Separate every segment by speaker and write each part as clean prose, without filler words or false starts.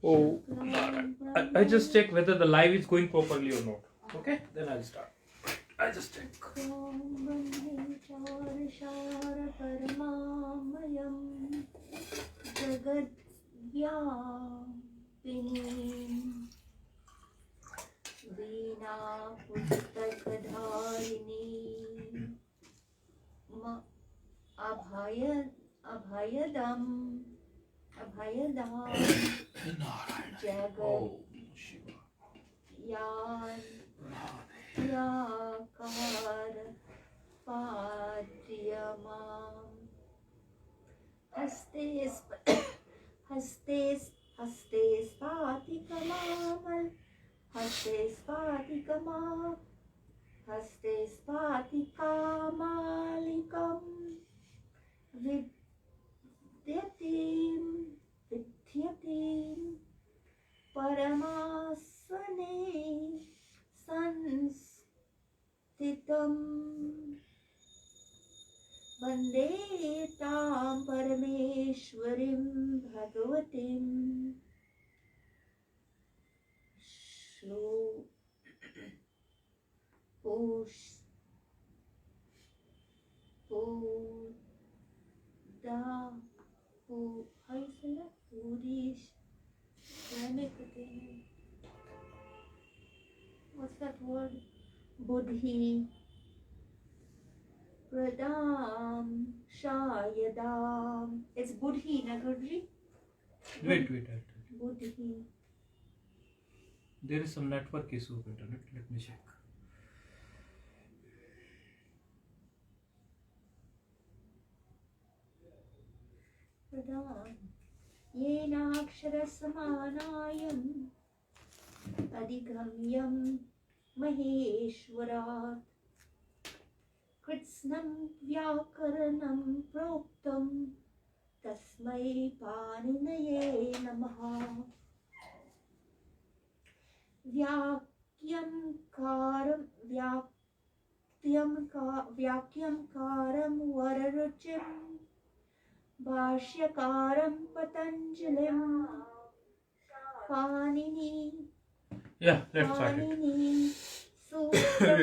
Speaker 1: Oh, I just check whether the live is going properly or not. Okay, then I'll start. I just check.
Speaker 2: वीणा पुस्तकधारिणी अभयदम् जगत् याकार पाद्यमाम् हस्ते स्फातिकमामल हस्ते स्फातिकामालिकं विद्यतीं परमासने संस्थितम् वन्दे तां परमेश्वरीं भगवतीं what's that word? Buddhi Pradam Shayadam. It's Buddhi, Nagarji.
Speaker 1: Wait.
Speaker 2: Buddhi.
Speaker 1: There is some network issue of internet. Let me check.
Speaker 2: Pradam Yenaksharasamaanayam Adigamyam Maheshwarat Kritsnam Vyakaranam Proktam Tasmai Paninaye Namaha Vyakyamkaram Vararuchim Bhashyakaram Patanjalim Panini.
Speaker 1: Yeah, let's start it.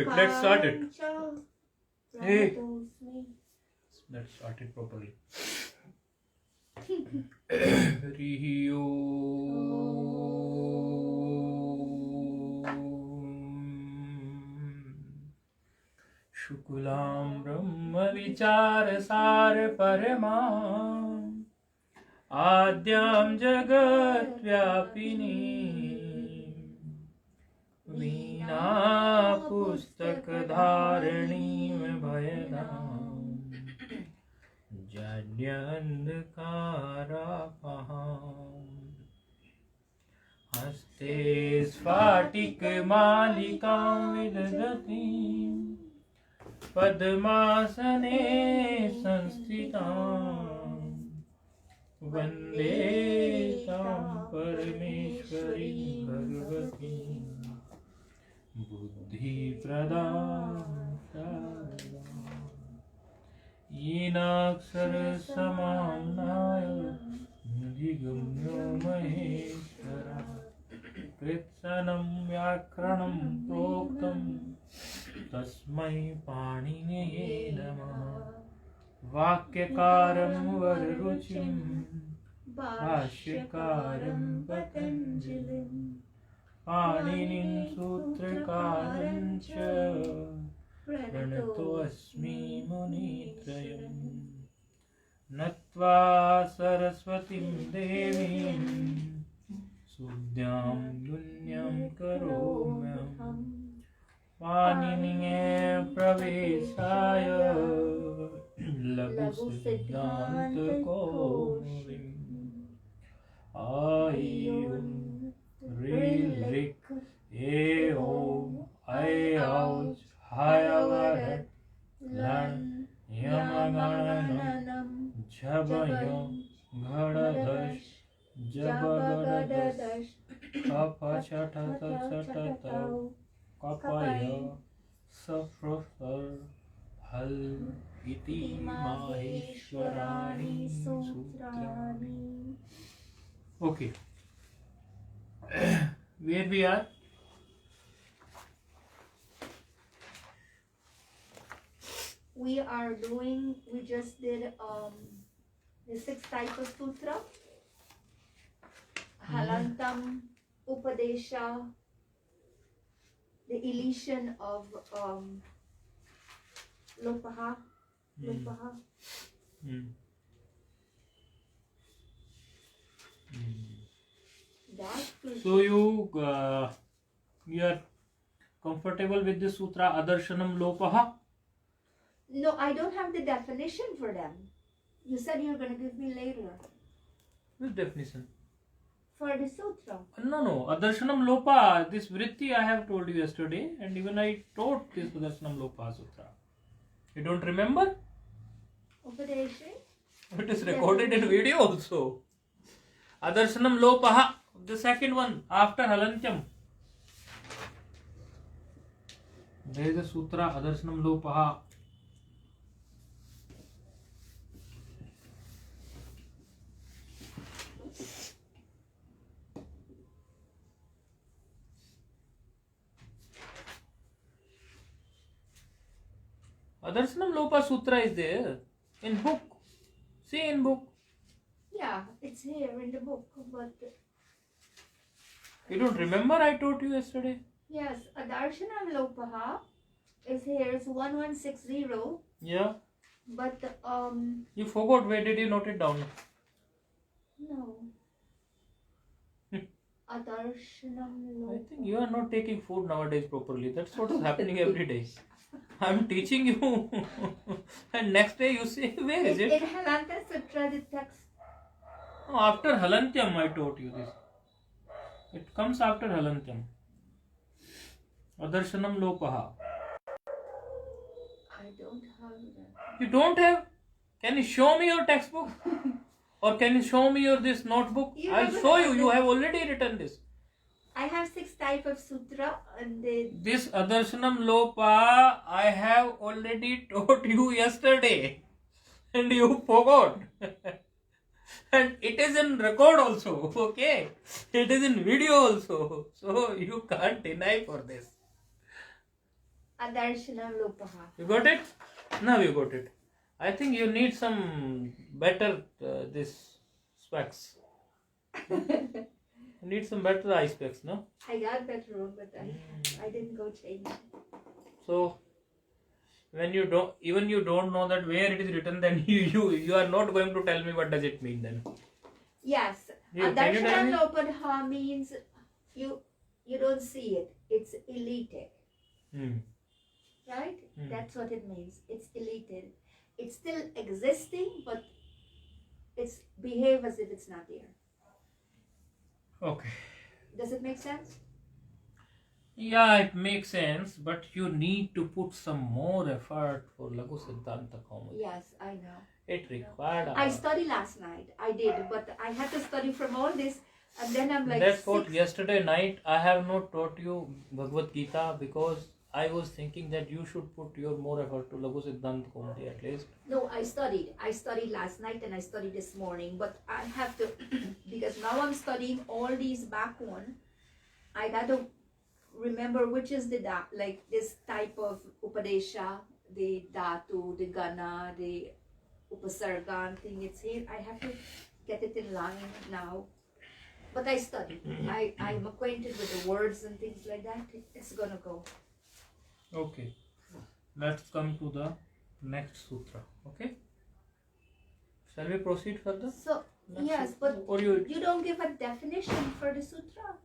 Speaker 1: Let's start it. Hey. Let's start it properly. Hariyo. Shukulam Brahma Vichar Sar Paramam Adyam Jagat Vyapini Veena Pustak Dharani Bhayadam Jadhyandhakara Paham Haste Sphatik Malikam Vidadatim Padmasane Sansthitam Vande Tam Parameshwari Bhagavati Buddhi Pradam Yenakshara Samanaya Nigamya Maheshwara Kritsanam Vyakranam Proktam Tasmai Paniniye Namaha Vakyakaram Vararuchim Bhashyakaram Patanjalim Paninim Sutrakaram Cha Pranatosmi Munitrayam Natva Saraswatim Devim Sudhyam Dunyam Karomyam Paniniye Pravesaya Lagu Siddhanta Kaurim Ayum Rik Eo Ayauj Hayavarat Lan Yamagananam Jhabayam Ghadadash Jabagadash Kapachatatatatau Kapaya Safrasar Hal Iti Maheshwarani Sutrani. Okay. where we are?
Speaker 2: We just did the 6 types of sutra. Halantam, Upadesha, the elision of Lopaha. That
Speaker 1: So you are comfortable with this sutra, Adarshanam Lopaha?
Speaker 2: No, I don't have the definition for them. You said you were going to give me later.
Speaker 1: Which definition?
Speaker 2: For the sutra.
Speaker 1: No. Adarshanam Lopa, this vritti I have told you yesterday, and even I taught this Adarshanam Lopa sutra. You don't remember?
Speaker 2: Upadesha?
Speaker 1: It is recorded in video also. Adarshanam Lopaha, the second one, after Halantyam. There is a sutra, Adarshanam Lopaha. Adarshanam Lopa Sutra is there in book. See in book.
Speaker 2: Yeah, it's here in the book, but
Speaker 1: You don't remember I taught you yesterday?
Speaker 2: yes, Adarshanam Lopaha is here. It's 1160.
Speaker 1: Yeah.
Speaker 2: But
Speaker 1: You forgot. Where did you note it down?
Speaker 2: no. Adarshanam
Speaker 1: I
Speaker 2: Lopaha.
Speaker 1: think you are not taking food nowadays properly. That's what is happening every day. I'm teaching you, and next day you say, where is it?
Speaker 2: In Halanta Sutra, the text.
Speaker 1: Oh, after Halantyam, I taught you this. It comes after Halantyam. Adarshanam Lopaha.
Speaker 2: I don't have that.
Speaker 1: You don't have? Can you show me your textbook? Or can you show me your this notebook?
Speaker 2: You
Speaker 1: I'll
Speaker 2: never
Speaker 1: show
Speaker 2: had
Speaker 1: you.
Speaker 2: this.
Speaker 1: You have already written this.
Speaker 2: I have 6 types of sutra, and
Speaker 1: This Adarshanam Lopa I have already taught you yesterday. And you forgot. And it is in record also. Okay. It is in video also. So you can't deny for this.
Speaker 2: Adarshanam Lopaha.
Speaker 1: You got it? Now you got it. I think you need some better this specs. You need some better eye specs, no?
Speaker 2: I got better one, but I didn't go change.
Speaker 1: So when you don't know that where it is written, then you are not going to tell me what does it mean then.
Speaker 2: Yes,
Speaker 1: Can you tell
Speaker 2: Adarshanam
Speaker 1: me?
Speaker 2: Lopaha means you don't see it. It's elated, right? That's what it means. It's elated. It's still existing, but it's behave as if it's not there.
Speaker 1: Okay.
Speaker 2: Does it make sense?
Speaker 1: Yeah, it makes sense, but you need to put some more effort for Lagu Siddhanta Kaumudi.
Speaker 2: Yes, I know.
Speaker 1: It required.
Speaker 2: I studied last night. I did, but I had to study from all this, and then I'm like.
Speaker 1: That's what yesterday night I have not taught you Bhagavad Gita because I was thinking that you should put your more effort to Lagu Siddhanta Kaumudi at least.
Speaker 2: No, I studied. I studied last night and I studied this morning, but I have to because now I'm studying all these back one. I got to remember which is the like this type of Upadesha, the Dhatu, the Gana, the Upasargan thing. It's here. I have to get it in line now. But I studied. I'm acquainted with the words and things like that. It's gonna go.
Speaker 1: Okay. Let's come to the next sutra. Okay. Shall we proceed further?
Speaker 2: So
Speaker 1: Next
Speaker 2: yes,
Speaker 1: sutra?
Speaker 2: but
Speaker 1: Or you
Speaker 2: you don't give a definition for the sutra.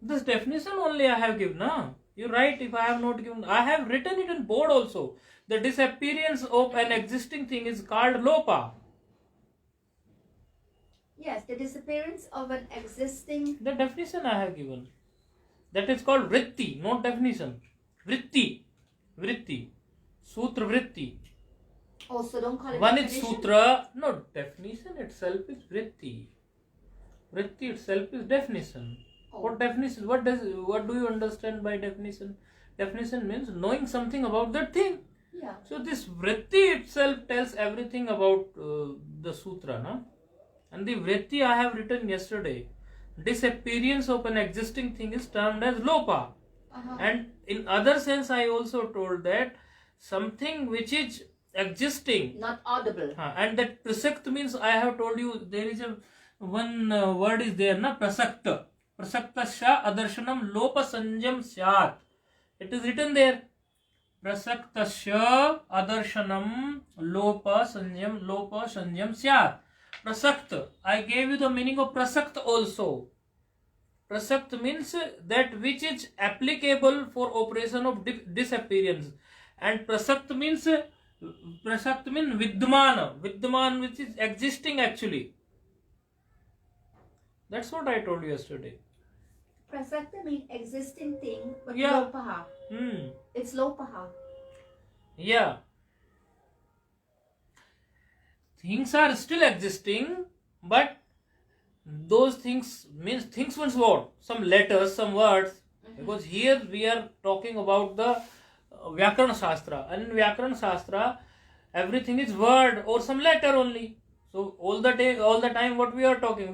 Speaker 1: this definition only I have given. Nah? You're right. If I have not given, I have written it in board also. The disappearance of an existing thing is called lopa.
Speaker 2: Yes, the disappearance of an existing.
Speaker 1: The definition I have given. That is called vritti, not definition. Vritti. Vritti. Sutra vritti.
Speaker 2: Also, don't call it.
Speaker 1: One is
Speaker 2: definition.
Speaker 1: sutra. No, definition itself is vritti. Vritti itself is definition.
Speaker 2: Oh.
Speaker 1: What definition? What do you understand by definition? Definition means knowing something about that thing.
Speaker 2: Yeah.
Speaker 1: So this vritti itself tells everything about the sutra, na? And the vritti I have written yesterday. disappearance of an existing thing is termed as lopa.
Speaker 2: Uh-huh.
Speaker 1: And in other sense, I also told that something which is existing,
Speaker 2: Not audible.
Speaker 1: and that prasakt means, I have told you there is a one word is there, na, prasakta. Prasaktasya adarshanam lopa sanjam syat. It is written there. Prasaktasya adarshanam lopa sanjam syat. Prasakt. I gave you the meaning of prasakt also. Prasakt means that which is applicable for operation of disappearance, and prasakt means vidman which is existing actually. That's what I told you yesterday.
Speaker 2: Prasakta means existing thing, but
Speaker 1: Yeah.
Speaker 2: lopaha.
Speaker 1: Hmm.
Speaker 2: It's lopaha.
Speaker 1: Yeah. Things are still existing, but those things means what? Some letters, some words. Because here we are talking about the Vyakarana Shastra, and in Vyakarana Shastra, everything is word or some letter only. So all the time, what we are talking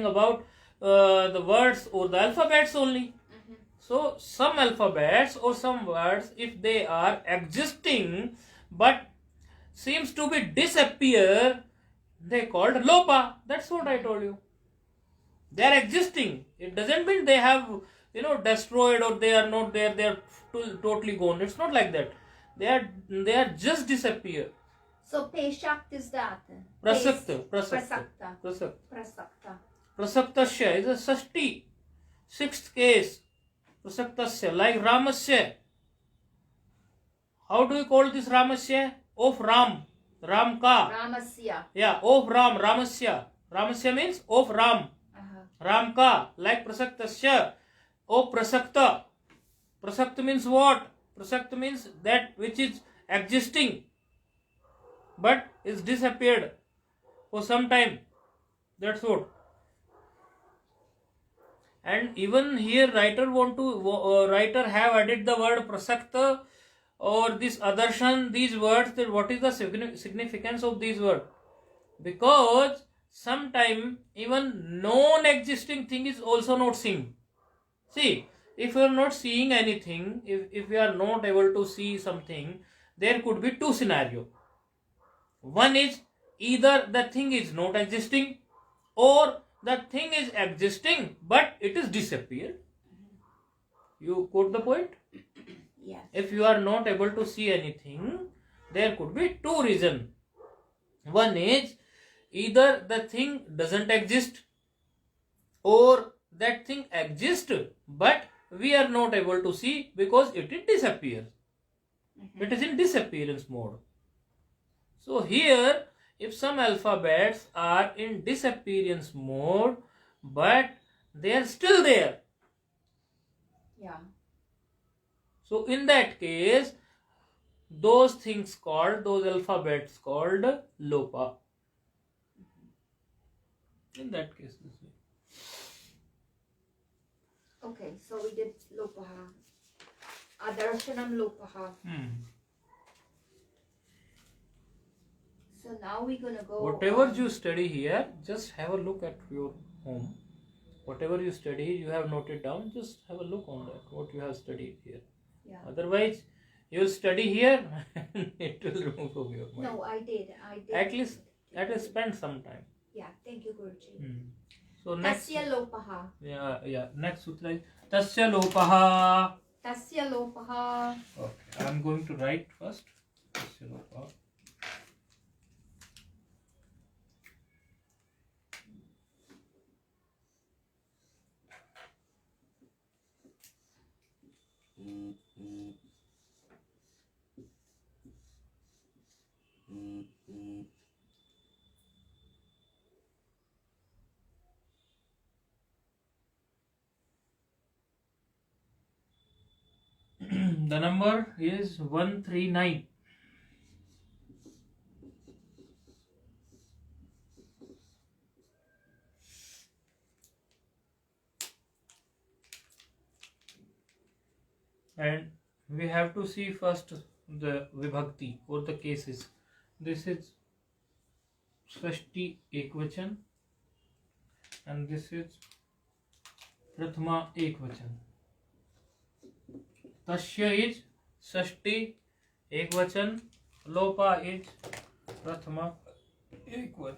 Speaker 1: about the words or the alphabets only. So some alphabets or some words, if they are existing but seems to be disappear, they called lopa. That's what I told you. They are existing. It doesn't mean they have destroyed or they are not there. They are totally gone. It's not like that. They are just disappear.
Speaker 2: So peshakt is that.
Speaker 1: Prasakta. Prasaktasya is a sashti, sixth case. Prasaktasya, like Ramasya. How do you call this Ramasya? Of Ram. Ram ka.
Speaker 2: Ramasya.
Speaker 1: Yeah, of Ram. Ramasya. Ramasya means of Ram. Ram ka. Like Prasaktasya. Of Prasakta. Prasakta means what? Prasakta means that which is existing but is disappeared for some time. That's what. And even here writer have added the word prasakta or this adarshan, these words. That what is the significance of these words? Because sometime even non-existing thing is also not seen. See, if you are not seeing anything, if you are not able to see something, there could be two scenarios. One is either the thing is not existing, or the thing is existing but it is disappeared. You quote the point?
Speaker 2: Yes.
Speaker 1: If you are not able to see anything, there could be two reasons. One is either the thing doesn't exist, or that thing exists but we are not able to see because it disappears. It is in disappearance mode. So here, if some alphabets are in disappearance mode but they are still there,
Speaker 2: Yeah.
Speaker 1: so in that case, those alphabets called lopa. In that case, this way.
Speaker 2: Okay, so we did lopaha. Adarshanam lopaha. So now we're gonna go.
Speaker 1: Whatever you study here, just have a look at your home. Whatever you study, you have noted down. Just have a look on that. What you have studied here.
Speaker 2: Yeah.
Speaker 1: Otherwise, you will study here and it will remove from your mind.
Speaker 2: No, I did.
Speaker 1: At least spend some time.
Speaker 2: Yeah, thank you, Guruji.
Speaker 1: So next.
Speaker 2: Tasya lopaha.
Speaker 1: Yeah. Next sutra is Tasya lopaha.
Speaker 2: Tasya lopaha.
Speaker 1: Okay, I'm going to write first. Tasya lopaha. The number is 139. And we have to see first the vibhakti or the cases. This is Shashti Ekvachan. and this is Prathama Ekvachan. Tasya is Shashti Ekvachan, Lopa is Prathama Ekvachan.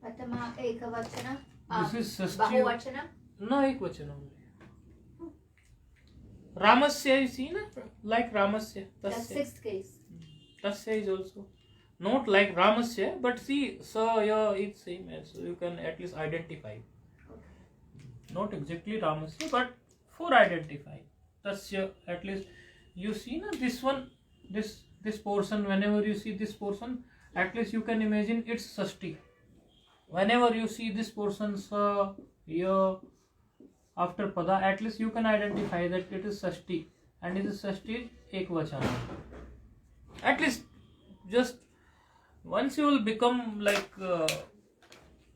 Speaker 2: Pratama Ekavachana.
Speaker 1: This is Shashti.
Speaker 2: Bahuvachana.
Speaker 1: No, Ekvachan only. Ramasya, you see, na? Like Ramasya.
Speaker 2: That's
Speaker 1: Tasya.
Speaker 2: sixth case.
Speaker 1: Tasya is also not like Ramasya, but see, Sa, Ya, it's same as, so you can at least identify. Not exactly Ramasya, but for identify. Tasya, at least you see, na, this one, this portion, whenever you see this portion, at least you can imagine it's Shashti. Whenever you see this portion, Sa, Ya, after Pada, at least you can identify that it is Shashti, and it is Shashti Ekvachana. At least just once you will become like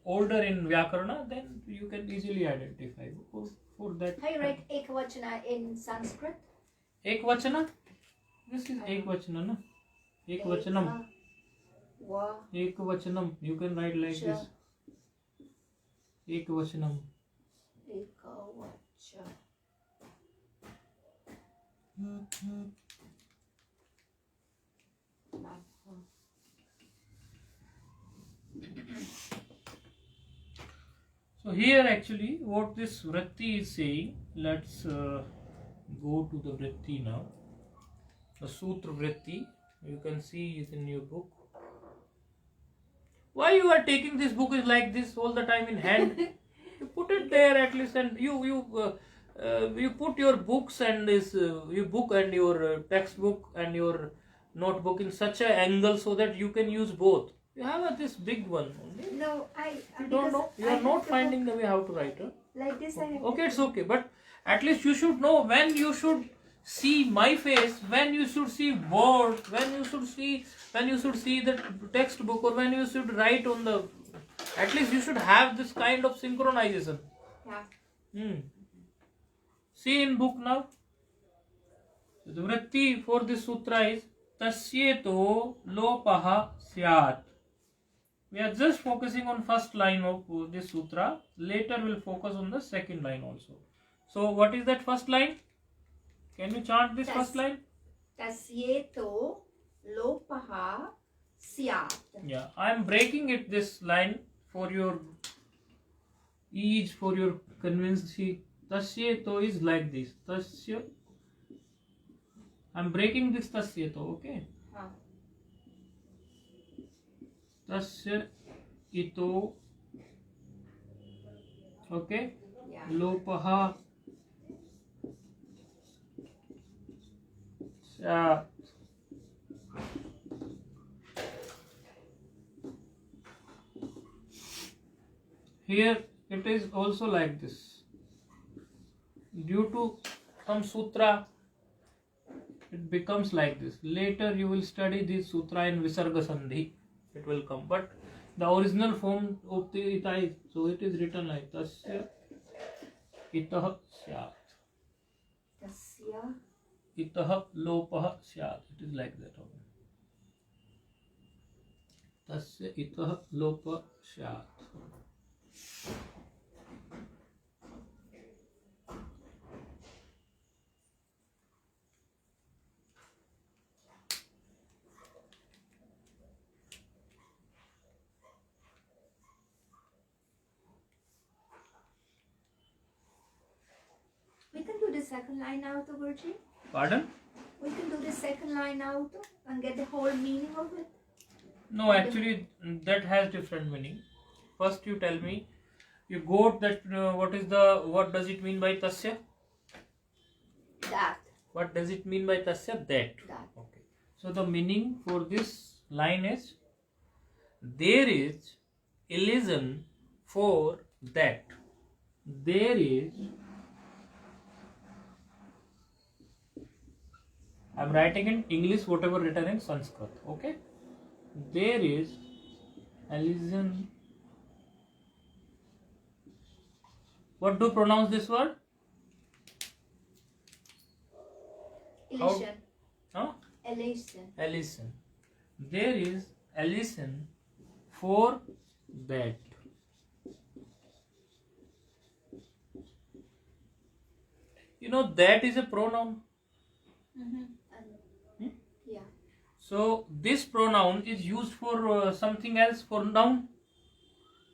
Speaker 1: older in Vyakarana, then you can easily identify for that.
Speaker 2: How you write Ekavachana in Sanskrit?
Speaker 1: Ekvachana? This is Ekvachana, na? Ekvachanam.
Speaker 2: Wa.
Speaker 1: Ekvachanam. You can write like
Speaker 2: Cha.
Speaker 1: this. Ekvachanam.
Speaker 2: Ekavacha.
Speaker 1: So here actually what this vritti is saying, let's go to the vritti now. The Sutra vritti, you can see is in your book. Why you are taking this book is like this all the time in hand? You put it there at least, and you put your books and this your book and your textbook and your notebook in such an angle so that you can use both. You have this big one only.
Speaker 2: No,
Speaker 1: You don't know. You are not finding the way how to write. Huh?
Speaker 2: Like this, I have.
Speaker 1: Okay, it's okay, but at least you should know when you should see my face, when you should see board, when you should see the textbook, or when you should write on the. At least you should have this kind of synchronization.
Speaker 2: Yeah.
Speaker 1: See in book now. The vritti for this sutra is tasyeto lopaha syat. We are just focusing on first line of this sutra. Later we'll focus on the second line also. So what is that first line? Can you chant this first line?
Speaker 2: Tasyeto lopaha syat.
Speaker 1: Yeah, I am breaking it this line for your ease, for your convenience. See, tasyeto is like this. Tasya. I am breaking this tasyeto. Okay. Tasya ito. Okay.
Speaker 2: Yeah.
Speaker 1: Lopaha. Syat. Here it is also like this. Due to some sutra, it becomes like this. Later you will study this sutra in Visarga Sandhi. It will come. But the original form of the ita is, so it is written like Tasya itah syat.
Speaker 2: Tasya.
Speaker 1: Itah lopah syat. It is like that only. Tasya itah lopah syat.
Speaker 2: second line out, Guruji?
Speaker 1: Pardon?
Speaker 2: We can do the second line out and get the whole meaning of it.
Speaker 1: No, actually that has different meaning. First you tell me, you got that what does it mean by tasya?
Speaker 2: That.
Speaker 1: What does it mean by tasya? That. Okay. So the meaning for this line is, there is illusion for that. There is, I am writing in English whatever written in Sanskrit. Okay. There is illusion. What do you pronounce this word?
Speaker 2: Illusion.
Speaker 1: Huh?
Speaker 2: Illusion.
Speaker 1: Illusion. There is illusion for that. You know, that is a pronoun.
Speaker 2: Yeah.
Speaker 1: So this pronoun is used for something else, for noun.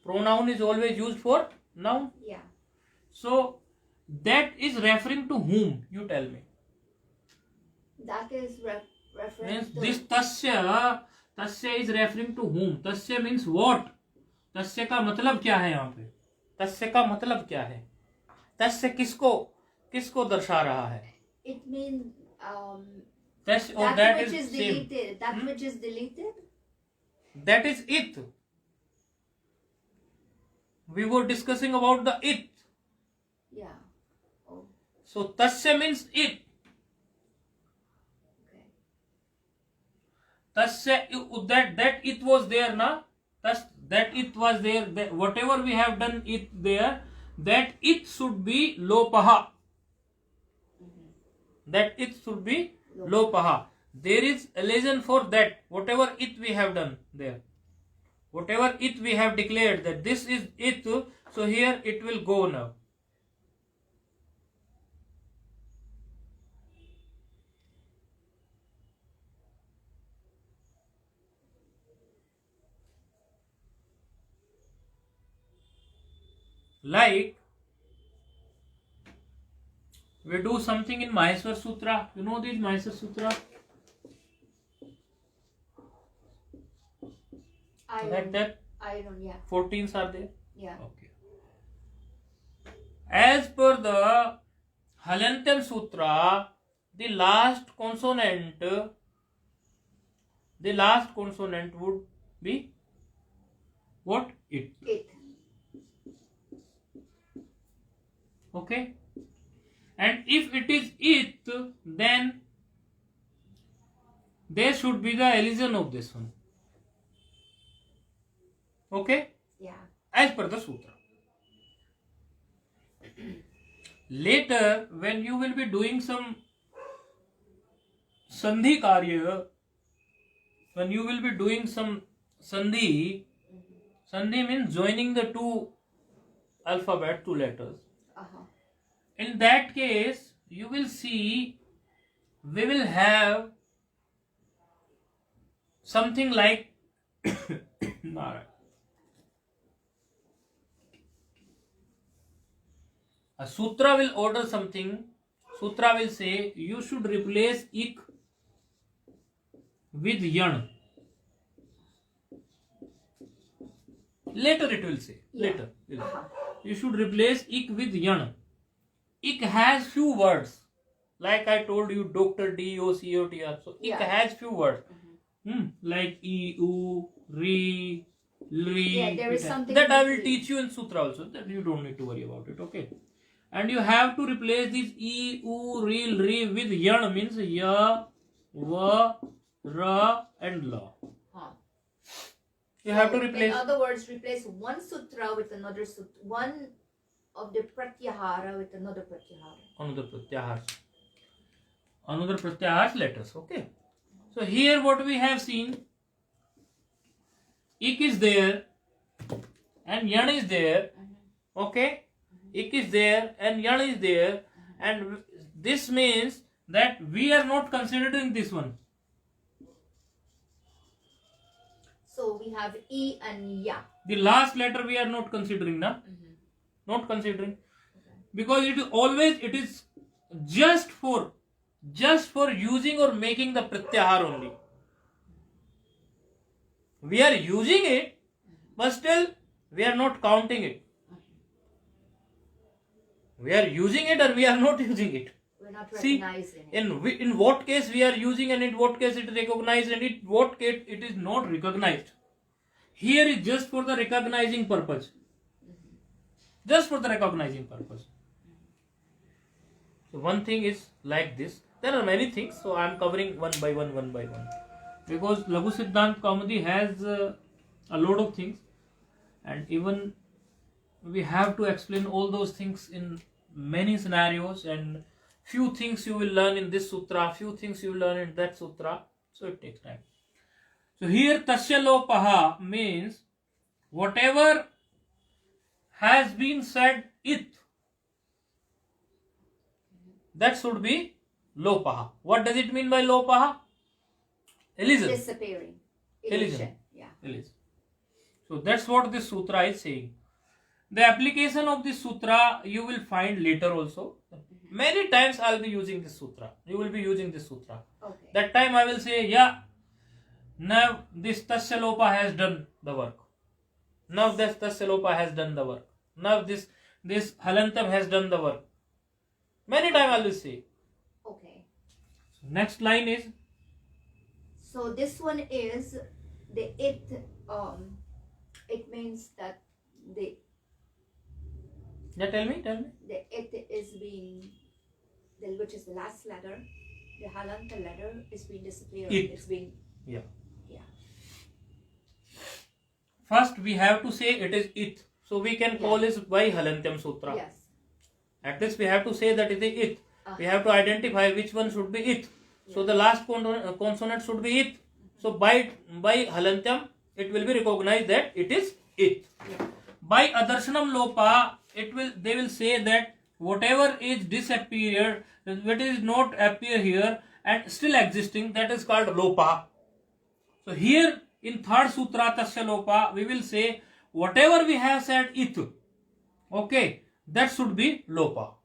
Speaker 1: Pronoun is always used for noun.
Speaker 2: Yeah.
Speaker 1: So that is referring to whom? You tell me.
Speaker 2: That is reference
Speaker 1: Means
Speaker 2: to.
Speaker 1: this tasya is referring to whom? Tasya means what? तस्य का मतलब क्या है यहाँ पे? तस्य का मतलब क्या है? तस्य किसको दर्शा रहा है?
Speaker 2: It means
Speaker 1: that
Speaker 2: which is
Speaker 1: same.
Speaker 2: deleted. That which is deleted.
Speaker 1: That is it. We were discussing about the it.
Speaker 2: Yeah. Oh.
Speaker 1: So tasya means it.
Speaker 2: Okay.
Speaker 1: Tasya, that it was there, na? That it was there. That whatever we have done it there, that it should be lopaha. That it should be lopaha. There is illusion for that. Whatever it we have done there. Whatever it we have declared that this is it. So here it will go now. Like we do something in Maheshwar Sutra. You know this Maheshwar Sutra? That
Speaker 2: Iron, yeah.
Speaker 1: 14s are there.
Speaker 2: Yeah.
Speaker 1: Okay. As per the Halyantyam Sutra, the last consonant would be what? It.
Speaker 2: It.
Speaker 1: Okay. And if it is it, then there should be the illusion of this one. Okay?
Speaker 2: Yeah.
Speaker 1: As per the sutra. Later, when you will be doing some sandhi karya, when you will be doing some sandhi means joining the two alphabet, two letters. In that case, you will see we will have something like a sutra will order something. Sutra will say you should replace ik with yan. Later it will say. Later. You should replace ik with yan. Ik has few words. Like I told you, Dr. D-O-C-O-T-R. So ik has few words. Like E, U, Re, Lri.
Speaker 2: Yeah, there is something
Speaker 1: that I will teach you in Sutra also. That you don't need to worry about it. Okay. And you have to replace this E, U, Re, Lri with Yan, means Ya, Va, Ra and La. You have to replace.
Speaker 2: In other words, replace one sutra with another sutra. One of the pratyahara with another pratyahara. Another
Speaker 1: pratyahara letters. Okay. So here what we have seen, ik is there and yan is there. Okay. Ik is there and yan is there, and this means that we are not considering this one.
Speaker 2: So we have E and Ya.
Speaker 1: The last letter we are not considering, na? Not considering, because it is always just for using or making the pratyahar only. We are using it, but still we are not counting it. We are using it or we are not using it.
Speaker 2: We're not
Speaker 1: See,
Speaker 2: recognizing it.
Speaker 1: in what case we are using and in what case it is recognized and in what case it is not recognized. Here is just for the recognizing purpose. Just for the recognizing purpose. So one thing is like this. There are many things, so I am covering one by one. Because Laghu Siddhant Kaumudi has a lot of things, and even we have to explain all those things in many scenarios, and few things you will learn in this sutra, few things you will learn in that sutra, so it takes time. So here tasya lopaha means whatever has been said it, that should be lopaha. What does it mean by lopaha? Illusion.
Speaker 2: Disappearing.
Speaker 1: Illusion.
Speaker 2: Yeah.
Speaker 1: Illusion. So that's what this sutra is saying. The application of this sutra you will find later also. Many times I will be using this sutra. You will be using this sutra.
Speaker 2: Okay.
Speaker 1: That time I will say, yeah, now this tasya lopa has done the work. Now this tasya lopa has done the work. Now this halantam has done the work. Many times I will say.
Speaker 2: Okay.
Speaker 1: Next line is.
Speaker 2: So this one is the it. It means that the.
Speaker 1: Yeah, tell me.
Speaker 2: The it is being, which is the last letter. The halanta letter is being disappeared.
Speaker 1: It.
Speaker 2: It's being.
Speaker 1: Yeah.
Speaker 2: Yeah.
Speaker 1: First we have to say it is it. So we can call this by halantam sutra.
Speaker 2: Yes.
Speaker 1: At least we have to say that it is it. We have to identify which one should be it. So the last consonant should be it. So by halantam it will be recognized that it is it.
Speaker 2: Yeah.
Speaker 1: By adarshanam lopa they will say that whatever is disappeared, what is not appear here and still existing, that is called lopa. So here in third sutra tasya lopa we will say whatever we have said it, okay, that should be lopa.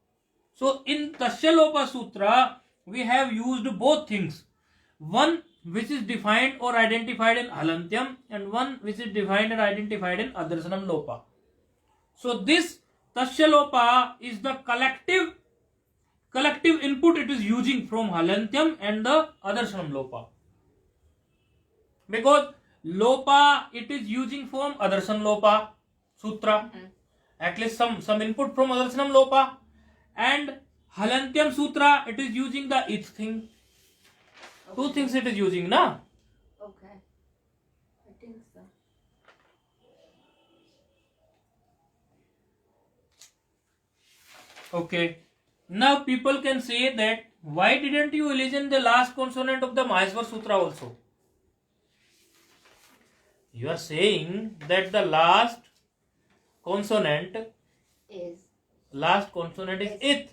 Speaker 1: So in tasya lopa sutra we have used both things, one which is defined or identified in halantyam and one which is defined and identified in adarshanam lopa. So this tasya lopa is the collective input it is using from halantyam and the adarshanam lopa, because lopa it is using from adarshan lopa sutra, at least some input from adarshanam lopa, and halantyam sutra it is using the it thing. Okay. Two things it is using, na?
Speaker 2: Okay. I think so.
Speaker 1: Okay. Now people can say that why didn't you elision the last consonant of the Maheshwar Sutra also? You are saying that the last consonant is it,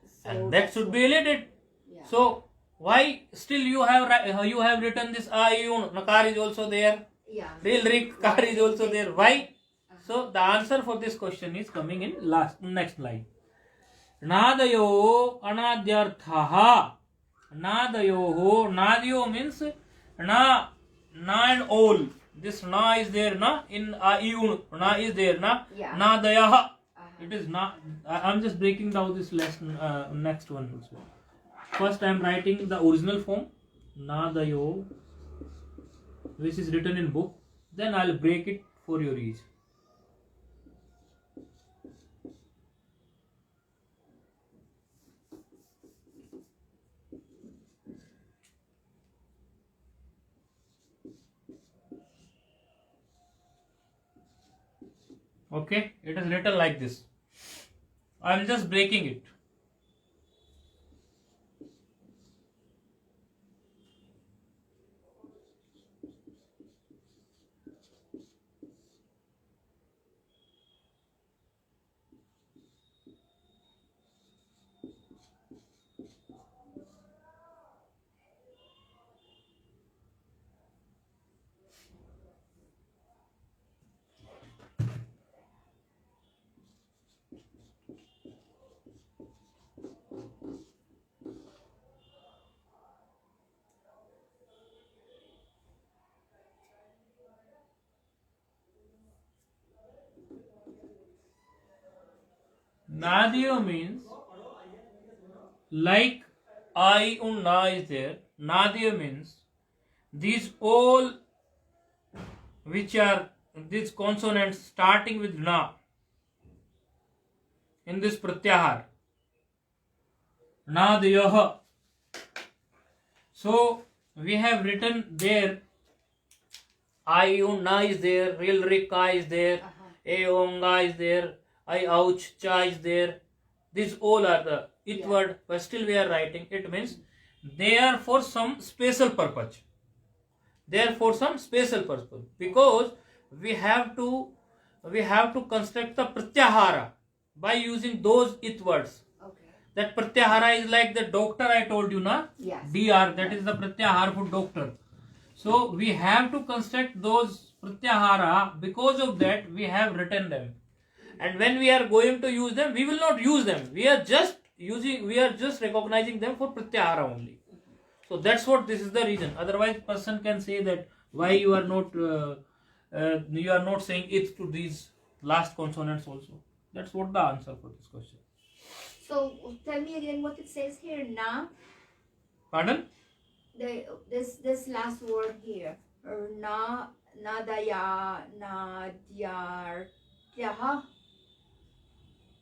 Speaker 1: so and that should be elated. Yeah. So why still you have written this ayun, nakar is also there. Yeah. Real rik kar is also there. Why? So the answer for this question is coming in next line. Nadayo anadyarthaha. Nadayo means na and all. This na is there, na in ayun, na is there, na. Yeah. Nadayaha. It is not. I am just breaking down this lesson. Next one also. First I am writing the original form, nadayo, which is written in book. Then I will break it for your ease. Okay, it is written like this. I am just breaking it. Nadya means like I and na is there. Nadya means these all which are these consonants starting with na in this pratyahar. Nadayah. So we have written there I and na is there, real ka is there, a onga is there, I ouch cha is there. These all are the it word, but still we are writing. It means they are for some special purpose. They are for some special purpose because we have to construct the pratyahara by using those it words.
Speaker 2: Okay.
Speaker 1: That pratyahara is like the doctor I told you, na?
Speaker 2: Yes.
Speaker 1: Dr. That is the pratyahara for doctor. So we have to construct those pratyahara. Because of that, we have written them. And when we are going to use them, we will not use them. We are just recognizing them for pratyahara only. So that's what this is the reason. Otherwise, person can say that why you are not saying it to these last consonants also. That's what the answer for this question.
Speaker 2: So tell me again what it says here. Na.
Speaker 1: Pardon?
Speaker 2: This last word here. Na, nadaya, nadyar, yaha.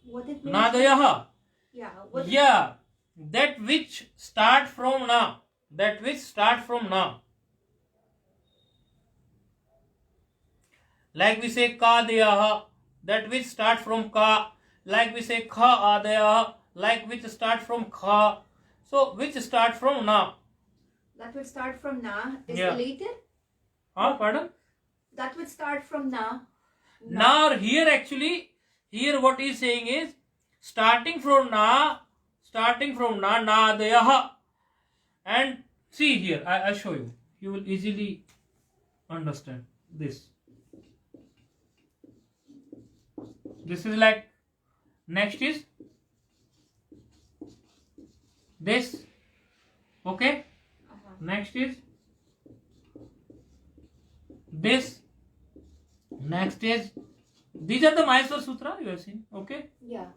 Speaker 2: What it means?
Speaker 1: Nadayaha.
Speaker 2: Yeah.
Speaker 1: Yeah. That which start from na. That which start from na. Like we say ka dayaha. That which start from ka. Like we say kha adayaha. Like which start from kha. So which start from na.
Speaker 2: That would start from na is
Speaker 1: Yeah.
Speaker 2: deleted.
Speaker 1: Pardon?
Speaker 2: That would start from na.
Speaker 1: Now here actually, here what he is saying is starting from na dayaha. And see here, I show you. You will easily understand this. This is like, next is this. Okay? Next is this. Next is, these are the Mysore Sutra you have seen. Okay?
Speaker 2: Yeah.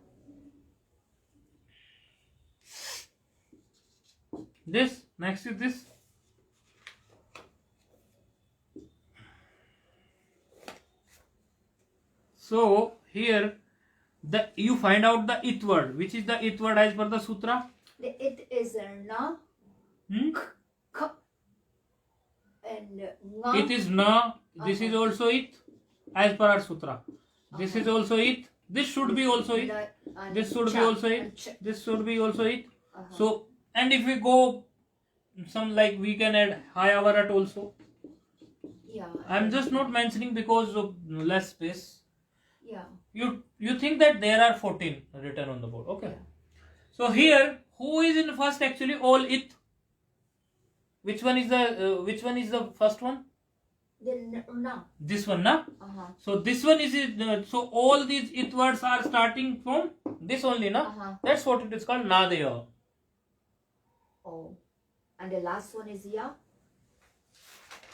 Speaker 1: This. Next is this. So here you find out the it word. Which is the it word as per the sutra?
Speaker 2: It is na, k, and nga.
Speaker 1: It is na. This is also it as per our sutra. This is also it. This should be also it. This should be also it. This should be also it. So, and if we go some, like we can add hayavarat also.
Speaker 2: Yeah.
Speaker 1: I'm just not mentioning because of less space.
Speaker 2: Yeah.
Speaker 1: You think that there are 14 written on the board. Okay.
Speaker 2: Yeah.
Speaker 1: So here, who is in first actually? All it. Which one is the first one?
Speaker 2: Then na.
Speaker 1: This one, na? So this one is it. So all these it words are starting from this only, na? That's what it is called nadaya.
Speaker 2: Oh. And the last one is ya.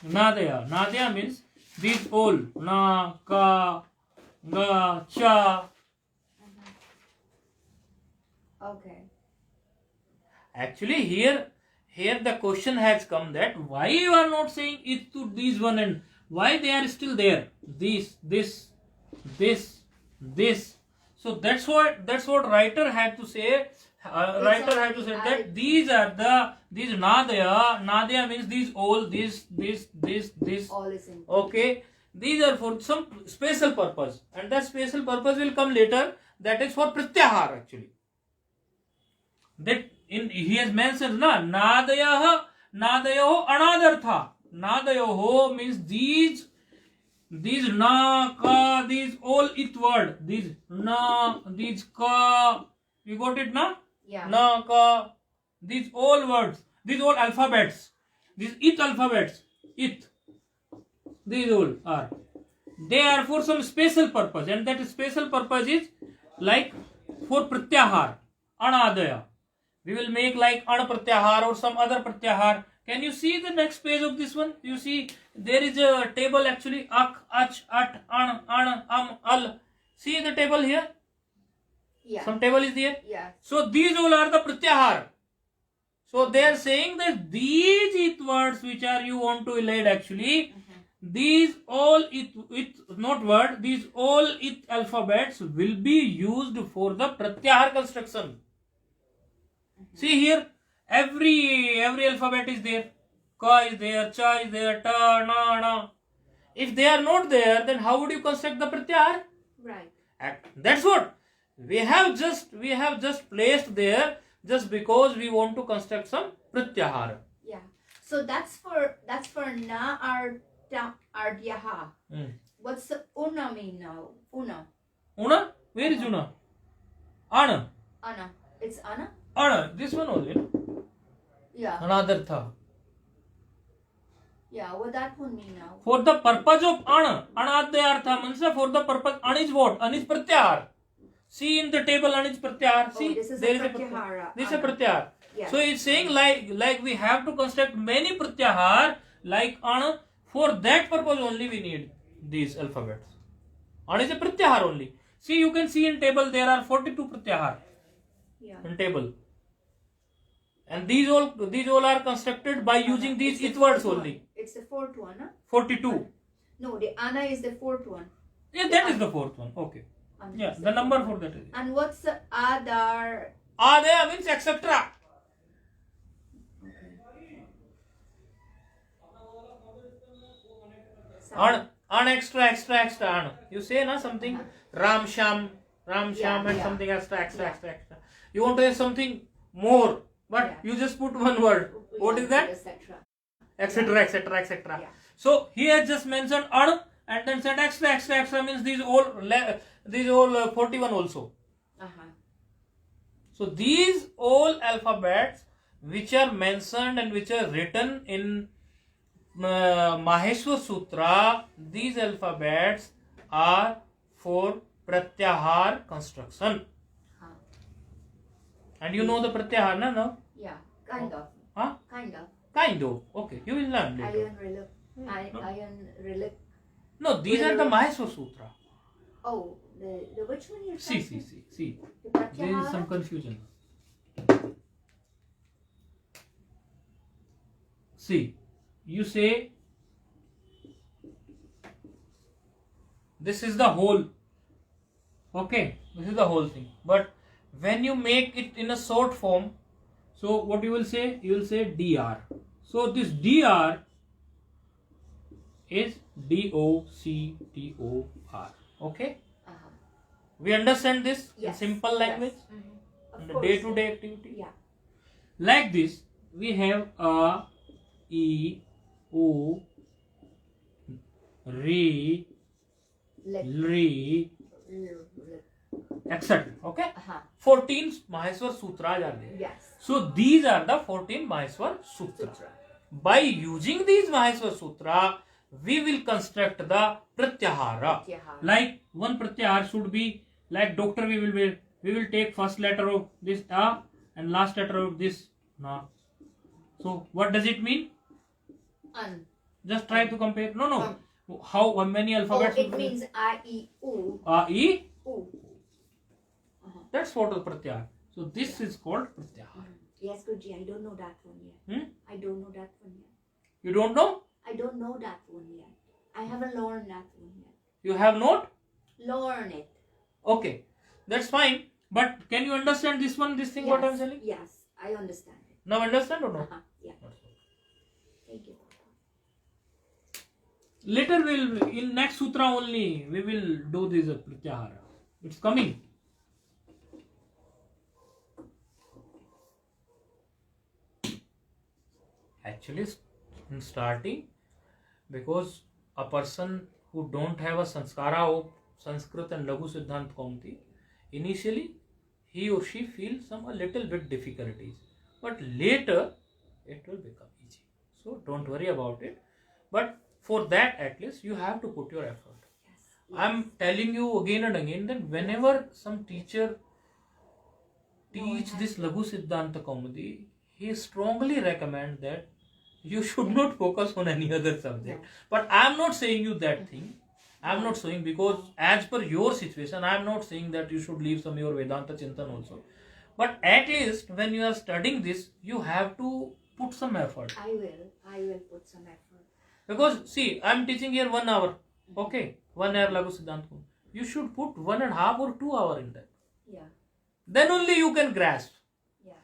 Speaker 1: Nadaya. Nadaya means these all. Na, ka, ga, cha.
Speaker 2: Okay.
Speaker 1: Actually here the question has come that why you are not saying it to these one and why they are still there. This. So that's what writer had to say. Writer had to say that these nadaya. Nadaya means these all, this.
Speaker 2: All is in.
Speaker 1: Okay, these are for some special purpose, and that special purpose will come later. That is for pratyahar actually. That he has mentioned na nadayaho anadartha. Nadayaho means these na ka, these all it word, these na, these ka, you got it na?
Speaker 2: Yeah.
Speaker 1: Na ka, these all words, these all alphabets, these it alphabets, it, these all are, they are for some special purpose, and that special purpose is like for pratyahar, anadaya. We will make like an pratyahar or some other pratyahar. Can you see the next page of this one? You see there is a table actually. Ak, ach, at, an, al. See the table here.
Speaker 2: Yeah.
Speaker 1: Some table is there.
Speaker 2: Yeah.
Speaker 1: So these all are the pratyahar. So they are saying that these it words which are you want to elide actually, these all it not word, these all it alphabets will be used for the pratyahar construction. See here, every alphabet is there. Ka is there, cha is there, ta, na, na. If they are not there, then how would you construct the pratyahar?
Speaker 2: Right.
Speaker 1: That's what we have just placed there just because we want to construct some pratyahara.
Speaker 2: Yeah. So that's for na ardyaha. What's the una mean now? Una.
Speaker 1: Una? Where is una? Ana.
Speaker 2: Ana. It's ana?
Speaker 1: Ana. This one only. No?
Speaker 2: Yeah.
Speaker 1: Another tha.
Speaker 2: Yeah, what that one mean now?
Speaker 1: For the purpose of ana, anadyartha means for the purpose, an is what? An is pratyahar. See in the table, an is pratyahar. See,
Speaker 2: this is
Speaker 1: there
Speaker 2: a
Speaker 1: is
Speaker 2: pratyahara.
Speaker 1: This is a pratyahar.
Speaker 2: Yeah.
Speaker 1: So it's saying like we have to construct many pratyahar like ana. For that purpose only we need these alphabets. Ana is a pratyahar only. See, you can see in table there are 42 pratyahar.
Speaker 2: Yeah.
Speaker 1: In table. And these all are constructed by using these it words only.
Speaker 2: It's the fourth one, huh?
Speaker 1: 42.
Speaker 2: No, the ana is the fourth one.
Speaker 1: Yeah, that is the fourth one. Okay.
Speaker 2: Ana
Speaker 1: Yeah,
Speaker 2: is
Speaker 1: the number for that is.
Speaker 2: And what's the adar?
Speaker 1: Adaya means etc. An extra. An. You say na something Ram Sham and something extra. You want to say something more, but you just put one word. What is that? Etc.
Speaker 2: Yeah.
Speaker 1: So he has just mentioned an and then said extra means these all 41 also. So these all alphabets which are mentioned and which are written in Maheshwar Sutra, these alphabets are for pratyahar construction. And you know the pratyahar, no?
Speaker 2: Yeah, kind of.
Speaker 1: Huh?
Speaker 2: Kind of.
Speaker 1: Okay, you will learn later.
Speaker 2: Iron relic.
Speaker 1: No, these are the Maheshwar Sutra.
Speaker 2: Oh, the which one you're
Speaker 1: See.
Speaker 2: The
Speaker 1: There is
Speaker 2: pratyahara?
Speaker 1: some confusion. See, you say this is the whole. Okay, this is the whole thing. But when you make it in a short form, so what you will say? You will say dr. So this dr is doctor. Okay. We understand this in simple language, in the day-to-day activity.
Speaker 2: Yeah.
Speaker 1: Like this, we have a, e, o, re, re, etc. Okay. 14 Maheshwar Sutras are there.
Speaker 2: Yes.
Speaker 1: So these are the 14 Maheshwar Sutras. By using these Maheshwar Sutra, we will construct the pratyahara. Like one pratyahar should be like doctor. We will take first letter of this a and last letter of this na. So what does it mean?
Speaker 2: An.
Speaker 1: Just try to compare. No. How many alphabets?
Speaker 2: Oh, it means a, e, u.
Speaker 1: A, e.
Speaker 2: U.
Speaker 1: That's what is pratyahar. So this is called pratyahar.
Speaker 2: Yes, Guruji, I don't know that one yet. I don't know that one yet.
Speaker 1: You don't know?
Speaker 2: I don't know that one yet. I haven't learned that one yet.
Speaker 1: You have not?
Speaker 2: Learn it.
Speaker 1: Okay, that's fine. But can you understand this one, this thing what I'm telling?
Speaker 2: Yes, I understand it.
Speaker 1: Now understand or no?
Speaker 2: Yeah. Thank you.
Speaker 1: Later we'll, in next sutra only, we will do this pratyahara. It's coming. Actually, in starting, because a person who don't have a sanskara of Sanskrit and Laghu Siddhant Kaunti, initially he or she feels some a little bit difficulties, but later it will become easy. So don't worry about it. But for that, at least you have to put your effort.
Speaker 2: Yes.
Speaker 1: I'm telling you again and again that whenever some teacher teach this Laghu Siddhanta Kaumudi, he strongly recommend that you should not focus on any other subject. But I am not saying you that thing. I'm not saying, because as per your situation, I'm not saying that you should leave some your Vedanta Chintan also. But at least when you are studying this, you have to put some effort.
Speaker 2: I will put some effort.
Speaker 1: Because see, I'm teaching here 1 hour. Okay, 1 hour Lagu Siddhant. You should put 1.5 or 2 hours in that.
Speaker 2: Yeah.
Speaker 1: Then only you can grasp.
Speaker 2: Yeah.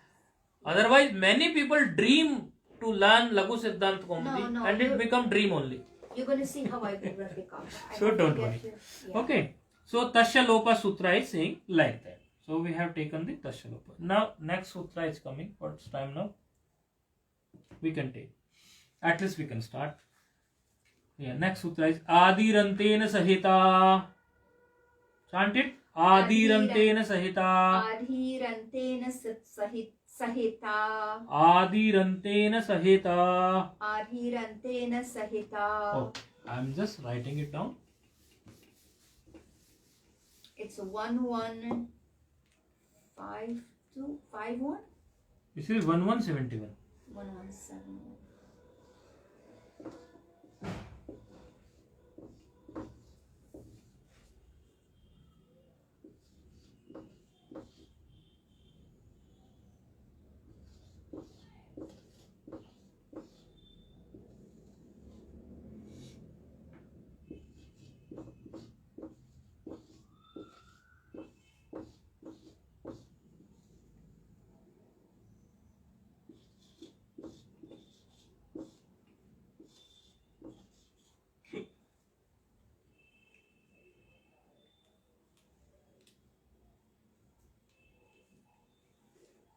Speaker 1: Otherwise, many people dream to learn Lagu Siddhant Kaumudi
Speaker 2: No,
Speaker 1: and it become dream only.
Speaker 2: You're going to see how I will become.
Speaker 1: So don't worry.
Speaker 2: Yeah.
Speaker 1: Okay. So Tasya Lopa Sutra is saying like that. So we have taken the Tasya Lopa. Now next sutra is coming. What's time now? We can take. At least we can start. Yeah. Next sutra is Adirantena Sahita. Chant it. Adirantena Sahita.
Speaker 2: Adhirantena Sahita.
Speaker 1: Adirantena Sahita.
Speaker 2: Adhirantena Sahita.
Speaker 1: Oh, I'm just writing it down.
Speaker 2: It's 11551.
Speaker 1: This is 1171.
Speaker 2: 1171.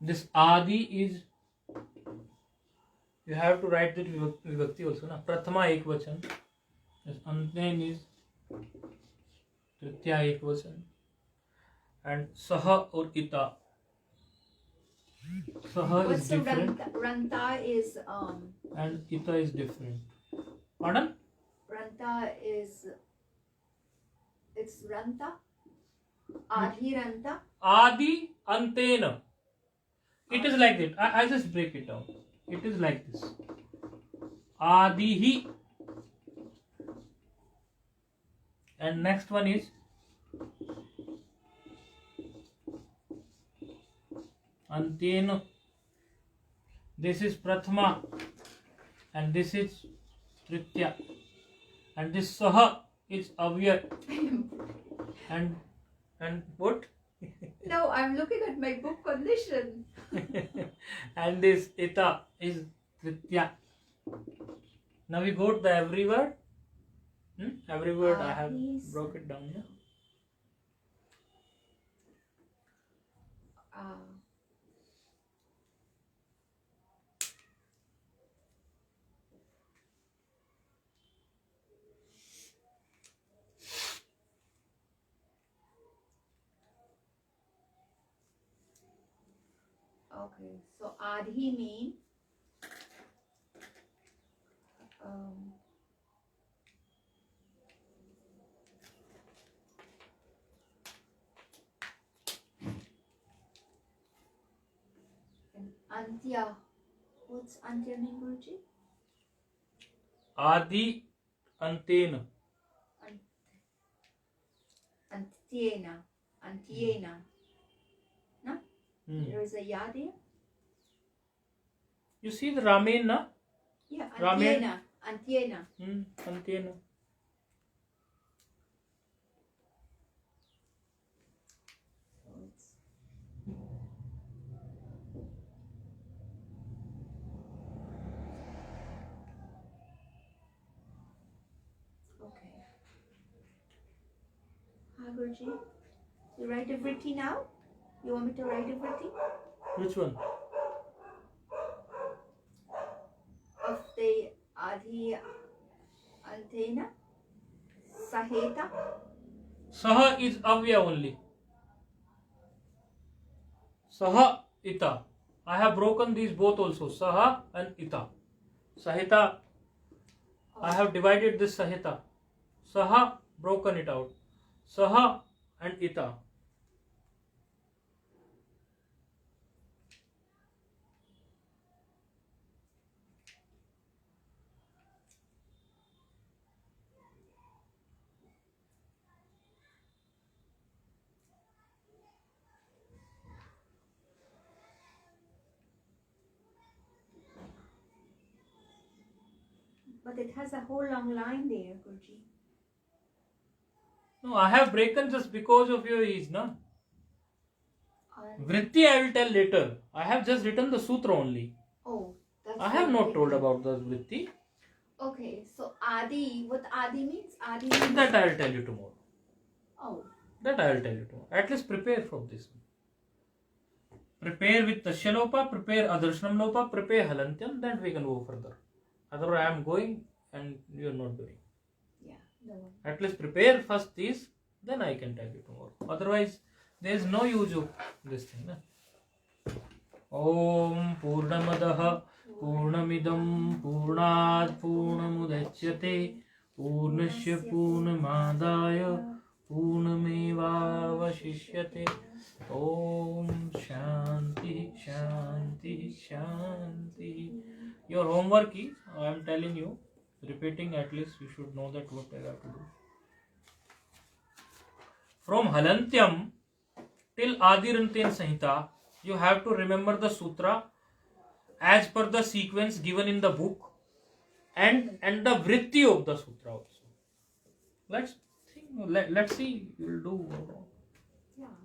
Speaker 1: This Adi is, you have to write the Vibhakti also, na? Prathama Ekvachan. This Anten is Tritya Ekvachan. And Saha or Ita. Saha
Speaker 2: What's
Speaker 1: is
Speaker 2: the
Speaker 1: different.
Speaker 2: Ranta is
Speaker 1: And Ita is different. Pardon?
Speaker 2: Ranta is, it's Ranta. Adhiranta.
Speaker 1: Adi Antena. It is like that. I just break it down. It is like this. Adihi. And next one is Antena. This is Prathama. And this is Tritya. And this Saha is Avyay. And what?
Speaker 2: No, I'm looking at my book condition.
Speaker 1: And this Ita is Tritya. Now we go to the every word. Every word I have
Speaker 2: Yes.
Speaker 1: broke it down. Yeah?
Speaker 2: Okay, so Adhi mean and Antya. What's Antya mean, Guruji?
Speaker 1: Adi Antena.
Speaker 2: Antyena. Antyena. No? There is a ya there?
Speaker 1: You see the ramen, na?
Speaker 2: Yeah,
Speaker 1: Ramen.
Speaker 2: Antyena. Antyena.
Speaker 1: Antena.
Speaker 2: So it's okay. Hi, Guruji. You write everything now? You want me to write everything?
Speaker 1: Which one?
Speaker 2: Of the Adhi Antena? Saheta?
Speaker 1: Saha is Avya only. Saha Ita. I have broken these both also. Saha and Ita. Sahita. I have divided this Sahita. Saha, broken it out. Saha and Ita.
Speaker 2: But it has a whole long line there, Guruji.
Speaker 1: No, I have broken just because of your ease, na?
Speaker 2: And-
Speaker 1: Vritti I will tell later. I have just written the sutra only.
Speaker 2: Oh, that's
Speaker 1: I have
Speaker 2: what
Speaker 1: not
Speaker 2: it
Speaker 1: told
Speaker 2: is.
Speaker 1: about the vritti.
Speaker 2: Okay, so Adi, what Adi means? Adi means.
Speaker 1: That I will tell you tomorrow.
Speaker 2: Oh,
Speaker 1: That I will tell you tomorrow. At least prepare for this. Prepare with Tasya Lopa, prepare Adarshanam Lopa, prepare Halantyam, then we can go further. Otherwise, I am going and you are not doing.
Speaker 2: yeah, the one.
Speaker 1: At least prepare first these, then I can tell you tomorrow. Otherwise, there is no use of this thing. Na? Om Purnamadaha Purnamidam Purnad Purnamudachyate Purnasya Purnamadaya Purnamevavashishyate. Om Shanti Shanti Shanti. Your homework is, I am telling you, repeating, at least you should know that what I have to do. From Halantyam till Adiranten Samhita, you have to remember the sutra as per the sequence given in the book and the vritti of the sutra also. Let's see you will do or not.
Speaker 2: Yeah,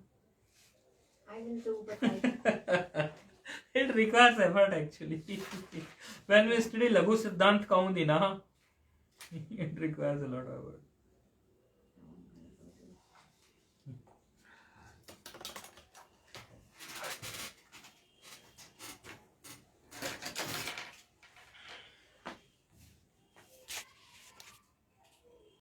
Speaker 2: I will do, but I.
Speaker 1: It requires effort actually. When we study Laghu Siddhant Kaundina, it requires a lot of effort.